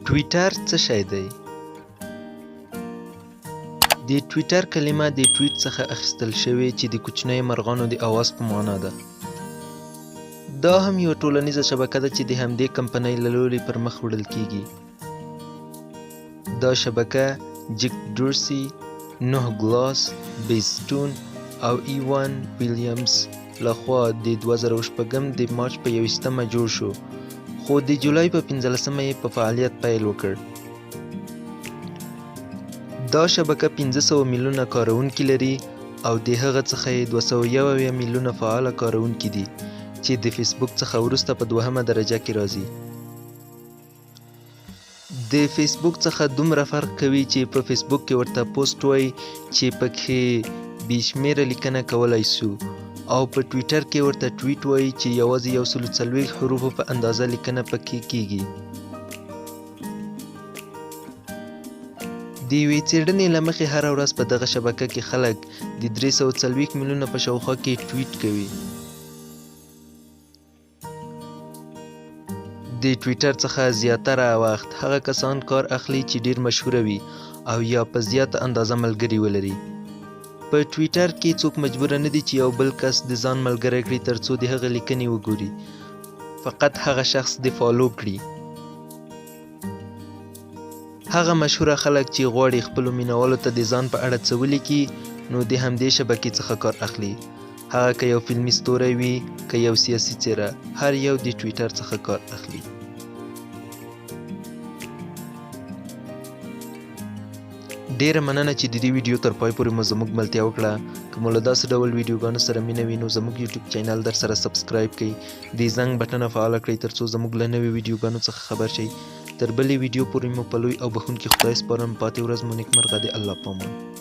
ټویټر څه شی دی؟ د ټویټر کلمه د ټویټ څخه اخیستل شوې چې د کوچنیو مرغانو د اواز په معنا ده. دا هم یوه ټولنیزه شبکه ده چې د همدې کمپنۍ له لوري پر مخ وړل کیږي. دا شبکه جک ډورسي، نوح ګلاس، بیزسټون او ایوان ویلیامز لخوا د 2006 د مارچ په 21 جوړ شو، خو د جولای په 15 یې په فعالیت پیل وکړ. دا شبکه 500 میلیونه کاروونکي لري او د هغه څخه یې 201 میلیونه فعاله کاروونکي دي چې د فیسبوک څخه وروسته په 2مه درجه کې راځي. د فیسبوک څخه دومره فرق کوي چې په فیسبوک کې ورته پوسټ وایي چې پکې بې شمېره لیکنه کولای سو، او په ټویټر کې ورته ټویټ وایي چې یوازې 140 حروفو په اندازه لیکنه پکې کیږي. د یوې څېړنې له مخې هره ورځ په دغه شبکه کې خلک د 340 میلیونه په شاوخوا کې ټویټ کوي. د ټویټر څخه زیاتره وخت هغه کسان کار اخلي چې ډیر مشهوره وي او یا په زیاته اندازه ملګري ولري. په ټویټر کې څوک مجبور نه دي چې یو بل کس د ځان ملګری کړي ترڅو د هغه لیکنې وګوري، فقط هغه شخص د فالو کړي. هغه مشهوره خلک چې غواړي خپلو مینوالو ته د ځان په اړه څه ولیکي نو د همدې شبکې څخه کار اخلي، هغه که یو فلمي ستوری وي که یو سیاسي څیره، هر یو د ټویټر څخه کار اخلي. ډیره مننه چې د دې ویډیو تر پای پورې مو زموږ ملتیا وکړه. که مو له داسې ډول ویډیوګانو سره مینه وي نو زموږ یوټیوب چینل در سره سبسکرایب کړئ، د زنګ بټنه فعاله کړئ ترڅو زموږ له نوې ویډیوګانو څخه خبر شئ. تر بلې ویډیو پورې مو په لوی او بخښونکي خدای سپارم. پاتې ورځ مو نیکمرغه. د الله پامان.